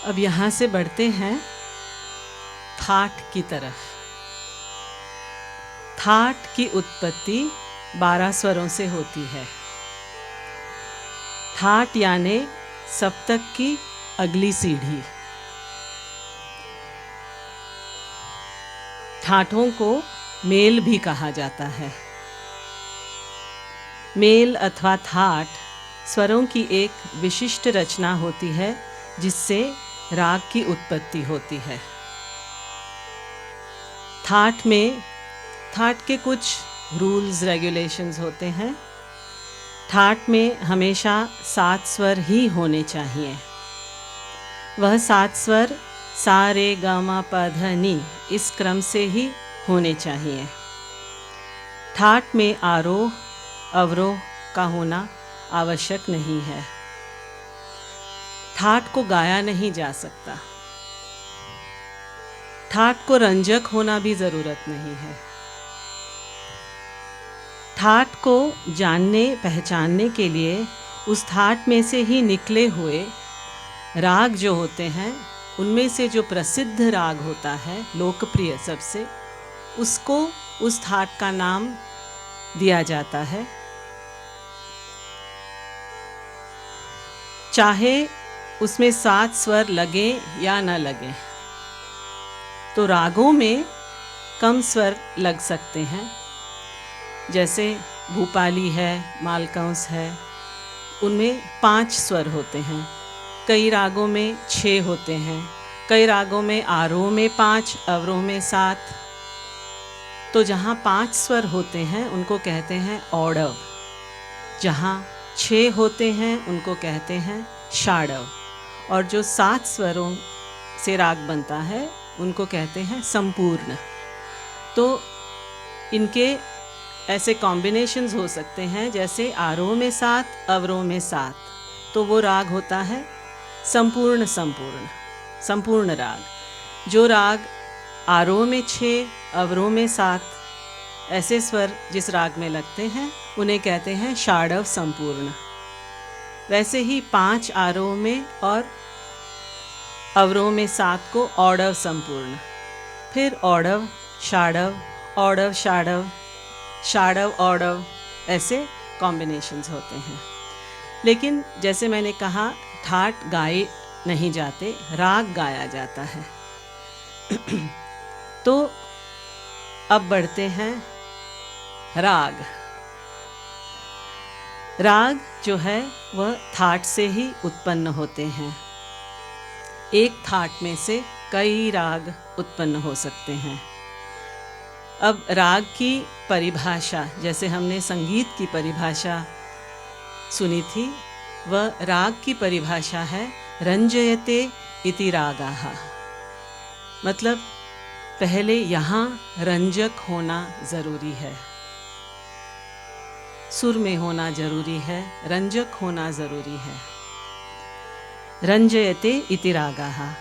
अब यहाँ से बढ़ते हैं थाट की तरफ। थाट की उत्पत्ति 12 स्वरों से होती है। थाट यानी सप्तक की अगली सीढ़ी। ठाठों को मेल भी कहा जाता है। मेल अथवा थाट स्वरों की एक विशिष्ट रचना होती है जिससे राग की उत्पत्ति होती है। थाट के कुछ रूल्स रेगुलेशंस होते हैं। ठाट में हमेशा 7 स्वर ही होने चाहिए। वह 7 स्वर सा रे गा मा पा धा नी इस क्रम से ही होने चाहिए। ठाट में आरोह अवरोह का होना आवश्यक नहीं है। ठाट को गाया नहीं जा सकता। ठाट को रंजक होना भी ज़रूरत नहीं है। ठाट को जानने पहचानने के लिए उस ठाट में से ही निकले हुए राग जो होते हैं, उनमें से जो प्रसिद्ध राग होता है, लोकप्रिय सबसे, उसको उस ठाट का नाम दिया जाता है। चाहे उसमें 7 स्वर लगे या न लगे। तो रागों में कम स्वर लग सकते हैं, जैसे भूपाली है, मालकंस है, उनमें 5 स्वर होते हैं। कई रागों में 6 होते हैं। कई रागों में आरोह में 5, अवरोह में 7। तो जहाँ 5 स्वर होते हैं उनको कहते हैं औडव। जहाँ 6 होते हैं उनको कहते हैं षाडव। और जो 7 स्वरों से राग बनता है उनको कहते हैं संपूर्ण। तो इनके ऐसे कॉम्बिनेशंस हो सकते हैं, जैसे आरोह में 7, अवरोह में 7, तो वो राग होता है संपूर्ण राग। जो राग आरोह में 6, अवरोह में 7 ऐसे स्वर जिस राग में लगते हैं उन्हें कहते हैं षाडव संपूर्ण। वैसे ही 5 आरोह में और अवरोह में 7 को औडव संपूर्ण। फिर औडव षाडव, औडव षाडव, षाडव औडव, ऐसे कॉम्बिनेशंस होते हैं। लेकिन जैसे मैंने कहा, ठाट गाए नहीं जाते, राग गाया जाता है। तो अब बढ़ते हैं राग। राग जो है वह थाट से ही उत्पन्न होते हैं। एक थाट में से कई राग उत्पन्न हो सकते हैं। अब राग की परिभाषा, जैसे हमने संगीत की परिभाषा सुनी थी, वह राग की परिभाषा है रंजयते इति रागाः। मतलब पहले यहाँ रंजक होना ज़रूरी है, सुर में होना ज़रूरी है, रंजक होना ज़रूरी है। रंजयते इति रागाः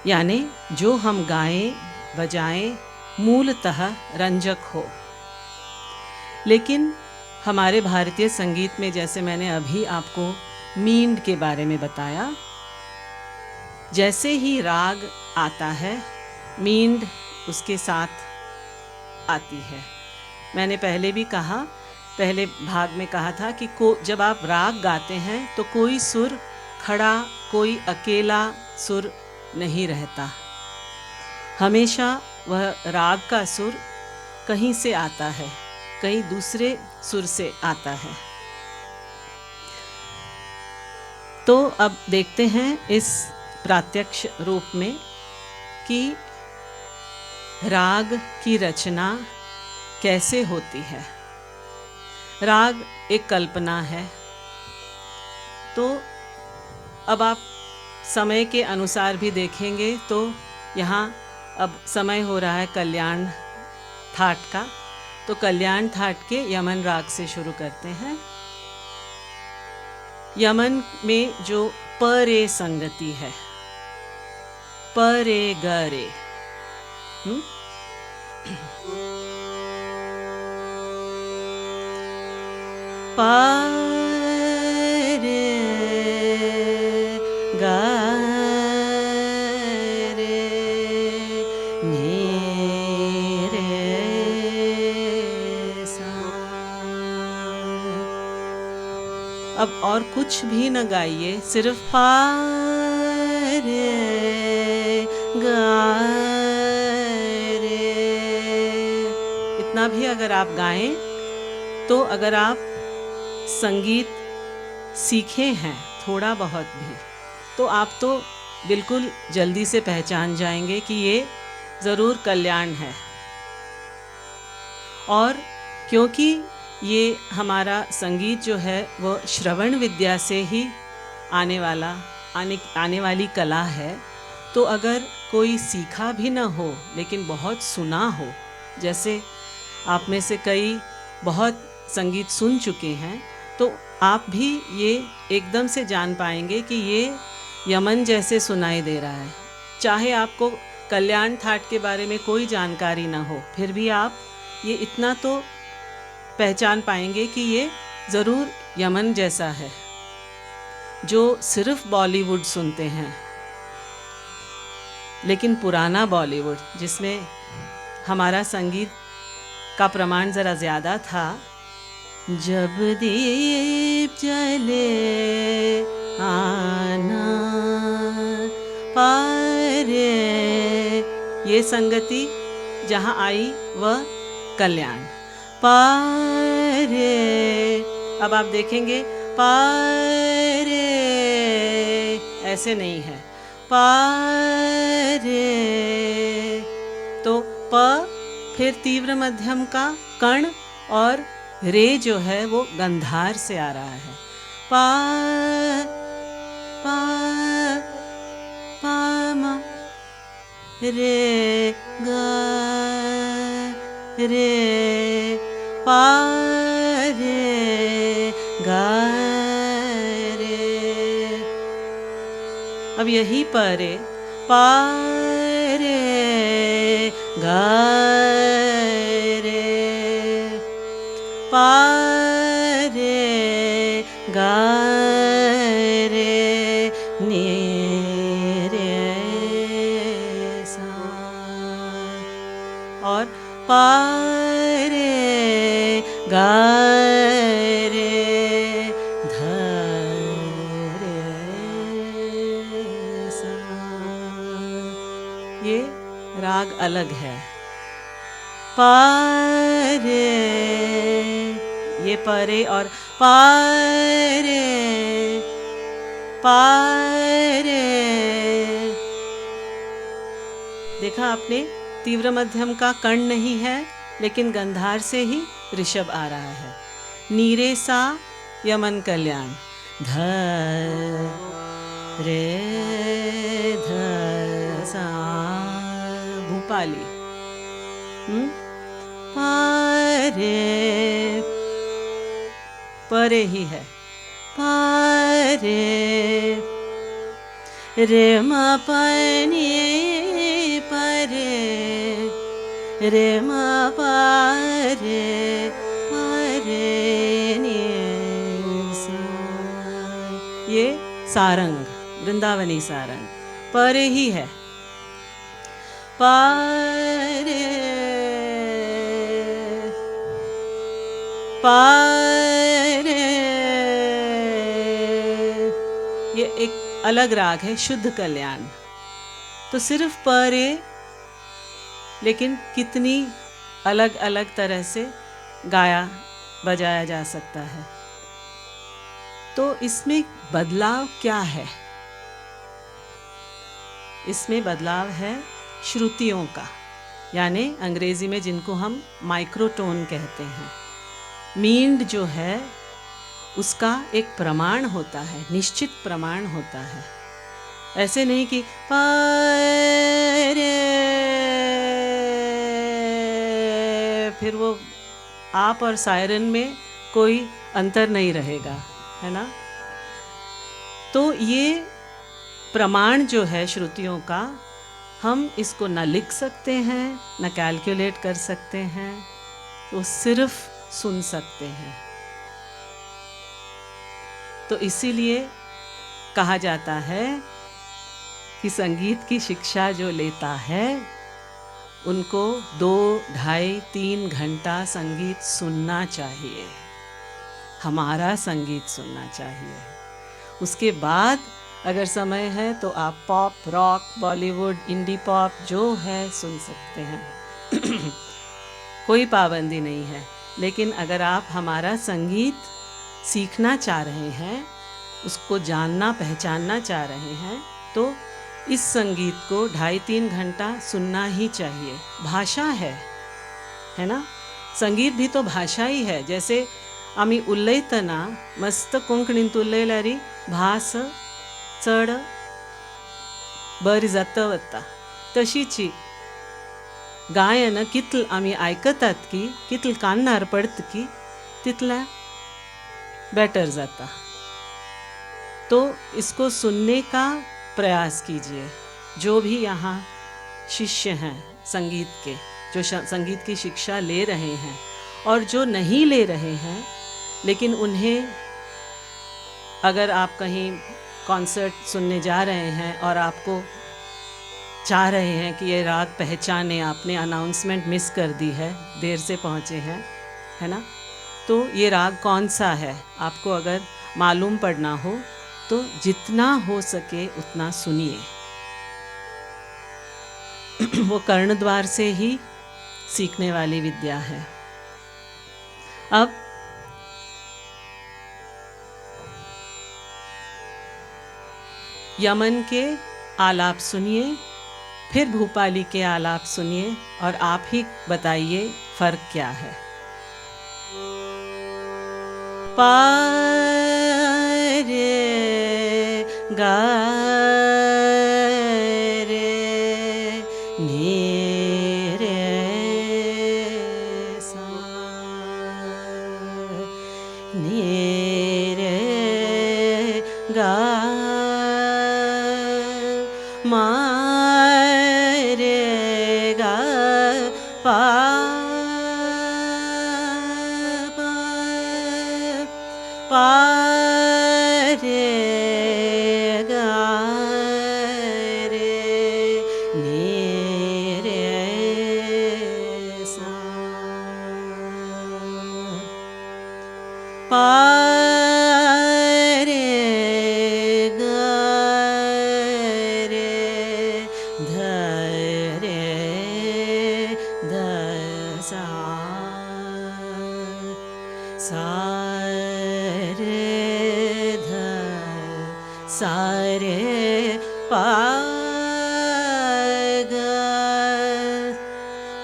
यानी जो हम गाएं बजाएं मूलतः रंजक हो। लेकिन हमारे भारतीय संगीत में, जैसे मैंने अभी आपको मींड के बारे में बताया, जैसे ही राग आता है मींड उसके साथ आती है। मैंने पहले भी कहा, पहले भाग में कहा था कि जब आप राग गाते हैं तो कोई सुर खड़ा, कोई अकेला सुर नहीं रहता। हमेशा वह राग का सुर कहीं से आता है, कहीं दूसरे सुर से आता है। तो अब देखते हैं इस प्रत्यक्ष रूप में कि राग की रचना कैसे होती है। राग एक कल्पना है। तो अब आप समय के अनुसार भी देखेंगे तो यहाँ अब समय हो रहा है कल्याण थाट का। तो कल्याण थाट के यमन राग से शुरू करते हैं। यमन में जो प रे संगति है, प रे ग रे, प रे ग अब और कुछ भी न गाइए, सिर्फ पा रे गा रे, इतना भी अगर आप गाएं तो अगर आप संगीत सीखे हैं थोड़ा बहुत भी, तो आप तो बिल्कुल जल्दी से पहचान जाएंगे कि ये ज़रूर कल्याण है। और क्योंकि ये हमारा संगीत जो है वो श्रवण विद्या से ही आने वाली कला है, तो अगर कोई सीखा भी ना हो लेकिन बहुत सुना हो, जैसे आप में से कई बहुत संगीत सुन चुके हैं, तो आप भी ये एकदम से जान पाएंगे कि ये यमन जैसे सुनाई दे रहा है। चाहे आपको कल्याण थाट के बारे में कोई जानकारी ना हो, फिर भी आप ये इतना तो पहचान पाएंगे कि ये ज़रूर यमन जैसा है। जो सिर्फ बॉलीवुड सुनते हैं, लेकिन पुराना बॉलीवुड जिसमें हमारा संगीत का प्रमाण ज़रा ज़्यादा था, जब दीप जले आना पारे, ये संगति जहाँ आई वह कल्याण पारे। अब आप देखेंगे पारे ऐसे नहीं है, पारे तो प, फिर तीव्र मध्यम का कण और रे जो है वो गंधार से आ रहा है। पा पा पा मा रे गा रे, पा रे गा रे। अब यही परे पा रे गा रे, पा रे गा रे नी रे सा, और पा रे गा रे ध रे सा। ये राग अलग है। पा रे, ये परे और पा रे, पा रे। देखा आपने, तीव्र मध्यम का कर्ण नहीं है, लेकिन गंधार से ही ऋषभ आ रहा है। नीरे सा यमन कल्याण, ध रे ध सा भूपाली, पारे परे ही है, पारे रे मा पनी परे रे मा पारे परे नी सा। ये सारंग, वृंदावनी सारंग परे ही है। पारे पारे, ये एक अलग राग है, शुद्ध कल्याण। तो सिर्फ परे, लेकिन कितनी अलग अलग तरह से गाया बजाया जा सकता है। तो इसमें बदलाव क्या है? इसमें बदलाव है श्रुतियों का, यानी अंग्रेजी में जिनको हम माइक्रोटोन कहते हैं। मींड जो है उसका एक प्रमाण होता है, निश्चित प्रमाण होता है। ऐसे नहीं कि पारे, फिर वो आप और सायरन में कोई अंतर नहीं रहेगा, है ना। तो ये प्रमाण जो है श्रुतियों का, हम इसको न लिख सकते हैं न कैलकुलेट कर सकते हैं, तो सिर्फ सुन सकते हैं। तो इसीलिए कहा जाता है कि संगीत की शिक्षा जो लेता है उनको 2, ढाई, 3 घंटा संगीत सुनना चाहिए। हमारा संगीत सुनना चाहिए। उसके बाद अगर समय है तो आप pop, rock, Bollywood, indie pop जो है सुन सकते हैं। कोई पाबंदी नहीं है। लेकिन अगर आप हमारा संगीत सीखना चाह रहे हैं, उसको जानना पहचानना चाह रहे हैं, तो इस संगीत को 2.5-3 घंटा सुनना ही चाहिए। भाषा है ना? संगीत भी तो भाषा ही है। जैसे आम्ही उल्लयतना मस्त कोंकणींत उलयल्यारी भास चड बरी जाता वता, तशीची गायन कितल आम्ही आयकतात की कितल कान्नार पडत की तितला बेटर जाता। तो इसको सुनने का प्रयास कीजिए। जो भी यहाँ शिष्य हैं संगीत के, जो संगीत की शिक्षा ले रहे हैं और जो नहीं ले रहे हैं, लेकिन उन्हें अगर आप कहीं कॉन्सर्ट सुनने जा रहे हैं और आपको चाह रहे हैं कि ये राग पहचाने, आपने अनाउंसमेंट मिस कर दी है, देर से पहुँचे हैं, है ना? तो ये राग कौन सा है आपको अगर मालूम पड़ना हो तो जितना हो सके उतना सुनिए। वो कर्णद्वार से ही सीखने वाली विद्या है। अब यमन के आलाप सुनिए, फिर भूपाली के आलाप सुनिए और आप ही बताइए फर्क क्या है। पारे गा रे नी रे सा नी रे गा मा रे गा पा पा रे गा रे नी रे सा पा रे गा रे ध रे ध सा सा सारे पाग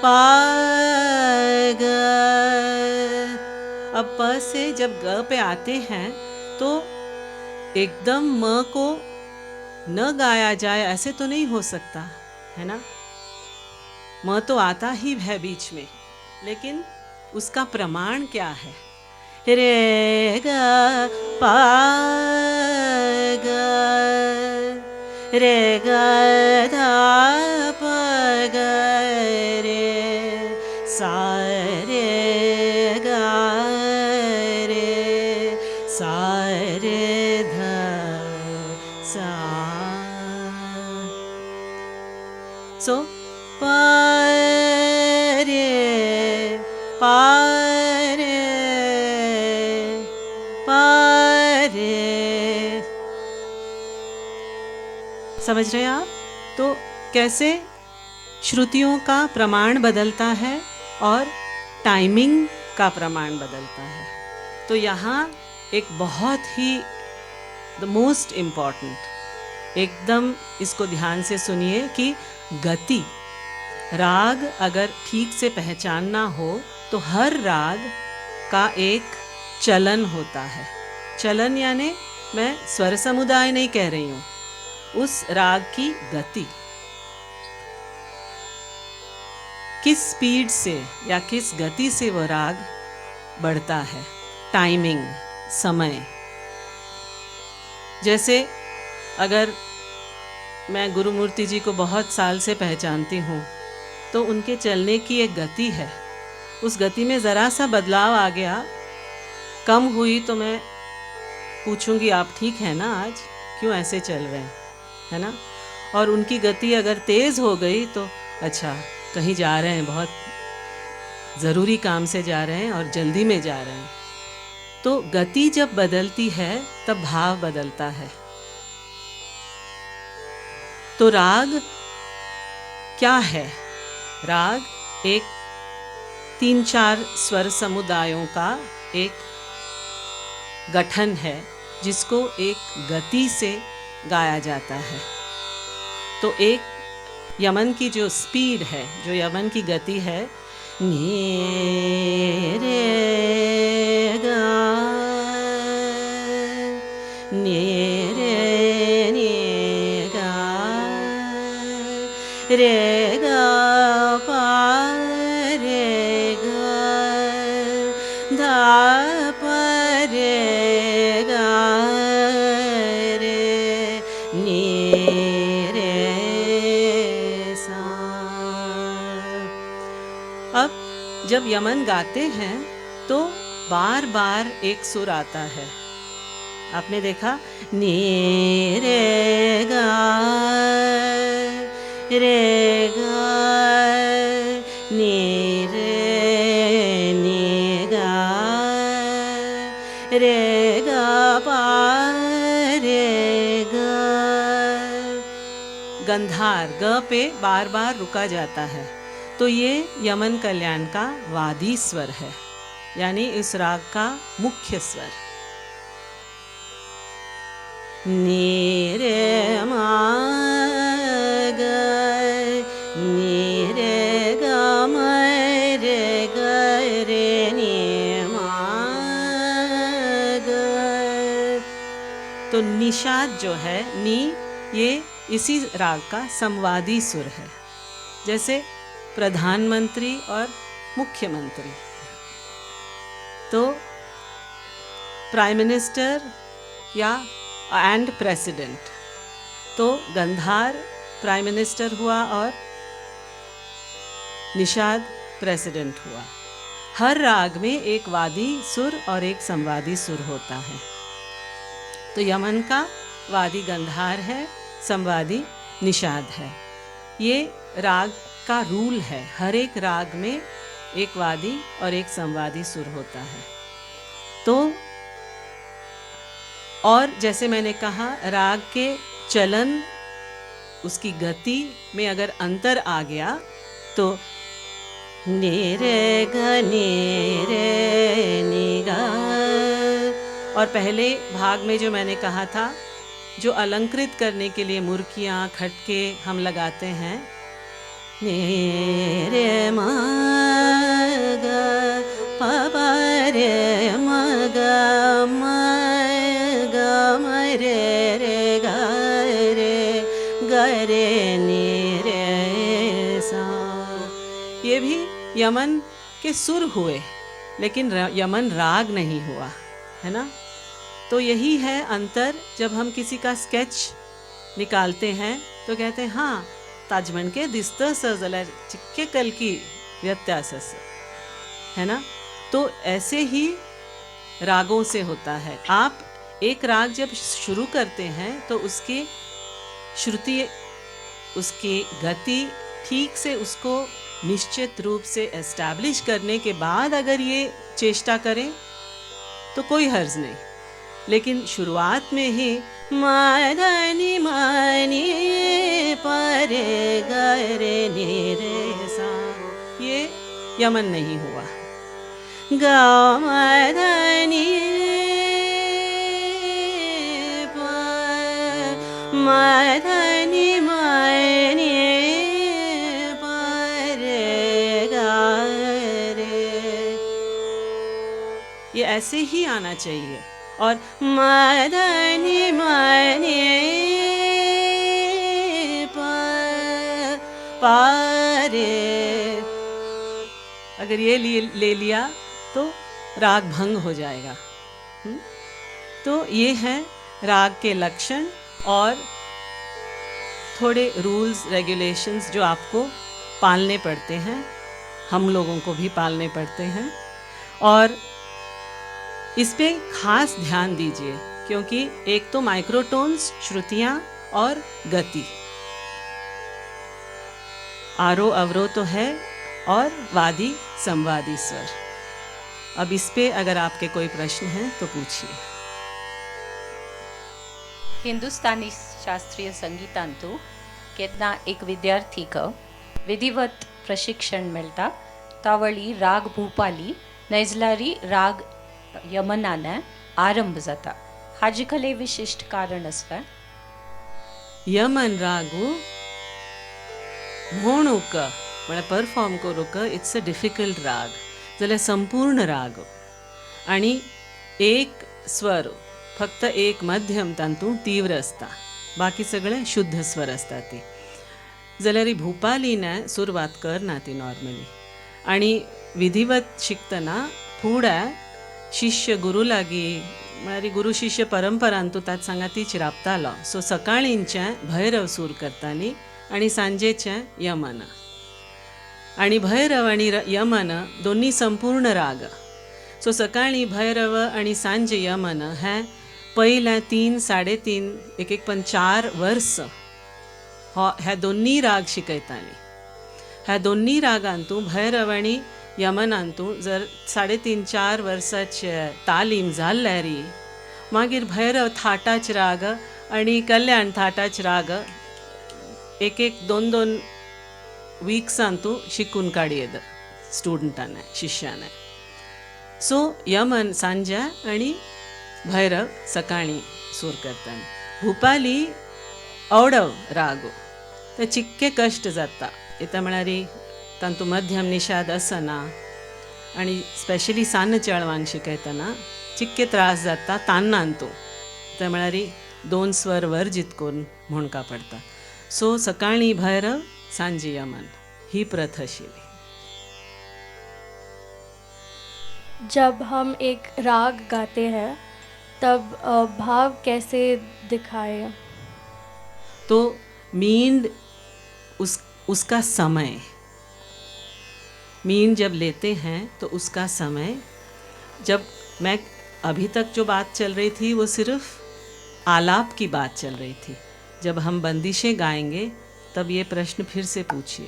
पाग। अब प से जब ग पे आते हैं तो एकदम म को न गाया जाए ऐसे तो नहीं हो सकता, है ना? म तो आता ही है बीच में, लेकिन उसका प्रमाण क्या है? रे ग पा ग रे ग धा प ग रे सा रे ग रे सा रे ध सा। सो प रे पा समझ रहे हैं आप? तो कैसे श्रुतियों का प्रमाण बदलता है और टाइमिंग का प्रमाण बदलता है। तो यहाँ एक बहुत ही द मोस्ट इम्पॉर्टेंट, एकदम इसको ध्यान से सुनिए कि गति, राग अगर ठीक से पहचानना हो तो हर राग का एक चलन होता है। चलन यानी मैं स्वर समुदाय नहीं कह रही हूँ, उस राग की गति किस स्पीड से या किस गति से वो राग बढ़ता है, टाइमिंग, समय। जैसे अगर मैं गुरुमूर्ति जी को बहुत साल से पहचानती हूँ तो उनके चलने की एक गति है, उस गति में ज़रा सा बदलाव आ गया, कम हुई तो मैं पूछूंगी आप ठीक है ना, आज क्यों ऐसे चल रहे हैं, है ना? और उनकी गति अगर तेज़ हो गई तो अच्छा कहीं जा रहे हैं, बहुत ज़रूरी काम से जा रहे हैं और जल्दी में जा रहे हैं, तो गति जब बदलती है तब भाव बदलता है। तो राग क्या है? राग एक 3-4 स्वर समुदायों का एक गठन है जिसको एक गति से गाया जाता है। तो एक यमन की जो स्पीड है, जो यमन की गति है, नी रे गा, नी रे नी गा, रे गा पा रे गा, धा पा रे गा रे नी रे सा। अब जब यमन गाते हैं तो बार बार एक सुर आता है। आपने देखा, नी रे गा नी गा रे गा पा रे गा। गंधार ग पे बार बार रुका जाता है। तो ये यमन कल्याण का वादी स्वर है, यानी इस राग का मुख्य स्वर। नी रे मा ग, नी रे गा म रे ग रे नी मा ग। तो निषाद जो है, नी, ये इसी राग का संवादी सुर है। जैसे प्रधानमंत्री और मुख्यमंत्री, तो प्राइम मिनिस्टर या एंड प्रेसिडेंट, तो गंधार प्राइम मिनिस्टर हुआ और निषाद प्रेसिडेंट हुआ। हर राग में एक वादी सुर और एक संवादी सुर होता है। तो यमन का वादी गंधार है, संवादी निषाद है। ये राग का रूल है, हर एक राग में एक वादी और एक संवादी सुर होता है। तो और जैसे मैंने कहा, राग के चलन, उसकी गति में अगर अंतर आ गया तो नी रे ग नी रे नी गा। और पहले भाग में जो मैंने कहा था, जो अलंकृत करने के लिए मुर्कियाँ, खटके हम लगाते हैं, नी रे मा ग पा पा रे म ग म ग म रे रे ग रे नी रे सा। ये भी यमन के सुर हुए, लेकिन यमन राग नहीं हुआ, है ना। तो यही है अंतर। जब हम किसी का स्केच निकालते हैं तो कहते हैं, हाँ ताजमन के दिस्त सजला चिक्के कल की व्यत्यास, है ना। तो ऐसे ही रागों से होता है। आप एक राग जब शुरू करते हैं तो उसकी श्रुति, उसकी गति ठीक से, उसको निश्चित रूप से एस्टैब्लिश करने के बाद अगर ये चेष्टा करें तो कोई हर्ज नहीं। लेकिन शुरुआत में ही माधनी मानी परे गरे नी रे सा, ये यमन नहीं हुआ। गा माधनी माधनी मानी परे गा रे, ये ऐसे ही आना चाहिए। और माधनी मानी पारे, अगर ये ले लिया तो राग भंग हो जाएगा। तो ये है राग के लक्षण और थोड़े रूल्स रेगुलेशंस जो आपको पालने पड़ते हैं, हम लोगों को भी पालने पड़ते हैं। और इस पे खास ध्यान दीजिए, क्योंकि एक तो माइक्रोटोन्स, श्रुतियां और गति, आरोह अवरोह तो है, और वादी संवादी स्वर। अब इस पे अगर आपके कोई प्रश्न हैं तो पूछिए. हिंदुस्थानी शास्त्रीय संगीतांतू केतना एक विद्यार्थीक विधिवत प्रशिक्षण मेळटा तावळी राग भूपाली नैजलारी राग यमनाने आरंभ जाता. हाजी खले विशिष्ट कारण आसता. यमन रागू म्हणूक म्हळ्यार परफॉर्म करूक इट्स अ डिफिकल्ट राग जाल्यार संपूर्ण राग आणि एक स्वर फक्त एक मध्यम तांतू तीव्र असता, बाकी सगळे शुद्ध स्वर असतात ती. जाल्यार ही भूपालीने सुरवात करना ती नॉर्मली आणि विधिवत शिकतना फुडें शिष्य गुरू लागी म्हळ्यार गुरू शिष्य परंपरांतू ताच सांगातीच राबतालो. सो सकाळींचें भैरव सूर करताली आणि सांजेचें यमन. आणि भैरव आणि यमन दोन्ही संपूर्ण राग. सो सकाळी भैरव आणि सांजे यमन हे पयल्या 3, 3.5 एक पण 4 वर्स ह्या दोन्ही राग शिकयताली. ह्या दोन्ही रागांतू भैरव आणि यमनांतू जर 3.5-4 वर्साचे तालीम जाल्ल्यारी मागीर भैरव थाटाच राग आणि कल्याण थाटाच राग एक 2-2 वीक्सांतू शिकून काडयेद स्टुडंटाने शिष्याने. सो यमन सांजे आणि भैरव सकाळी सूर करताली. भूपाली औडव रागो ते चिक्के कष्ट जाता येता म्हळ्यार तांतू मध्यम निषाद असना आणि स्पेशली सान्न चेळवांक शिकयतना चिक्के त्रास जाता तान्नांतू ते म्हळ्यार 2 स्वर वर्जित करून म्हणका पडता. सो सकाळी भैरव सांजे यमन ही प्रथा आशिल्ली. जब हम एक राग गाते हैं तब भाव कैसे दिखाए? तो मींड उसका समय, मींड जब लेते हैं तो उसका समय, जब मैं अभी तक जो बात चल रही थी वो सिर्फ आलाप की बात चल रही थी. जब हम बंदिशें गाएंगे तब ये प्रश्न फिर से पूछिए,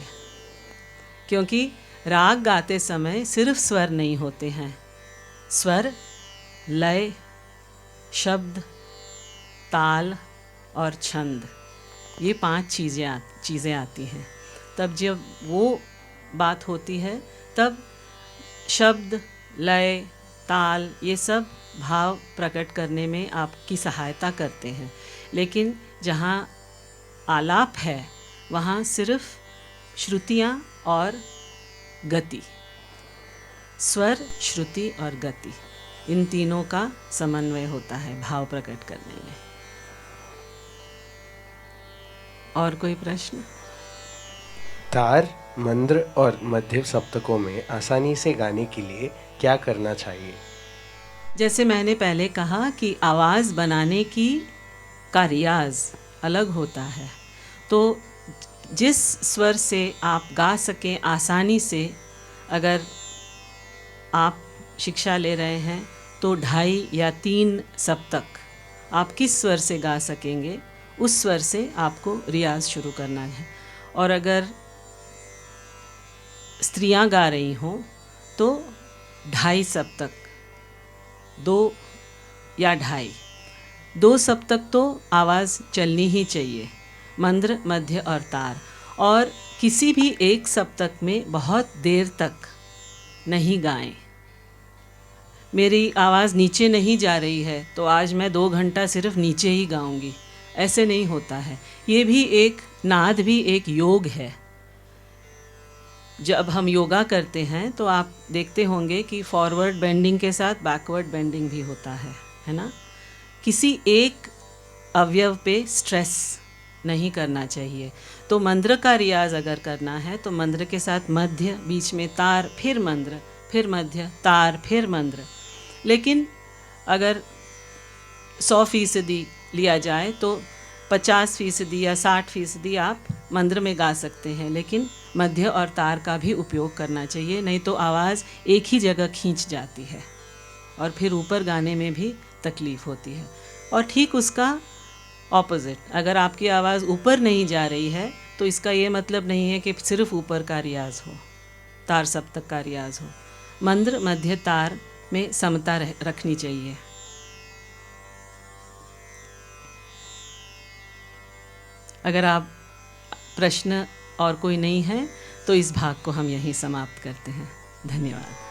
क्योंकि राग गाते समय सिर्फ स्वर नहीं होते हैं. स्वर, लय, शब्द, ताल और छंद, ये 5 चीज़ें आती हैं. तब जब वो बात होती है तब शब्द, लय, ताल ये सब भाव प्रकट करने में आपकी सहायता करते हैं. लेकिन जहाँ आलाप है वहाँ सिर्फ श्रुतियाँ और गति, स्वर, श्रुति और गति, इन तीनों का समन्वय होता है भाव प्रकट करने में. और कोई प्रश्न? तार, मंद्र और मध्य सप्तकों में आसानी से गाने के लिए क्या करना चाहिए? जैसे मैंने पहले कहा कि आवाज़ बनाने का रियाज अलग होता है. तो जिस स्वर से आप गा सकें आसानी से, अगर आप शिक्षा ले रहे हैं तो 2.5 या 3 सप्तक आप किस स्वर से गा सकेंगे उस स्वर से आपको रियाज शुरू करना है. और अगर स्त्रियां गा रही हों तो 2.5 सप्तक, 2 या 2.5, 2 सप्तक तो आवाज़ चलनी ही चाहिए, मंद्र, मध्य और तार. और किसी भी एक सप्तक में बहुत देर तक नहीं गाएं. मेरी आवाज़ नीचे नहीं जा रही है तो आज मैं 2 घंटा सिर्फ नीचे ही गाऊंगी, ऐसे नहीं होता है. ये भी एक नाद भी एक योग है. जब हम योगा करते हैं तो आप देखते होंगे कि फॉरवर्ड बेंडिंग के साथ बैकवर्ड बेंडिंग भी होता है ना. किसी एक अवयव पे स्ट्रेस नहीं करना चाहिए. तो मंद्र का रियाज अगर करना है तो मंद्र के साथ मध्य, बीच में तार, फिर मंद्र, फिर मध्य, तार, फिर मंद्र. लेकिन अगर 100% लिया जाए तो 50% या 60% आप मंद्र में गा सकते हैं, लेकिन मध्य और तार का भी उपयोग करना चाहिए, नहीं तो आवाज़ एक ही जगह खींच जाती है और फिर ऊपर गाने में भी तकलीफ़ होती है. और ठीक उसका ऑपोजिट, अगर आपकी आवाज़ ऊपर नहीं जा रही है तो इसका ये मतलब नहीं है कि सिर्फ ऊपर का रियाज हो, तार सप्तक का रियाज हो. मंद्र, मध्य, तार में समता रखनी चाहिए। अगर आप प्रश्न और कोई नहीं है तो इस भाग को हम यहीं समाप्त करते हैं। धन्यवाद।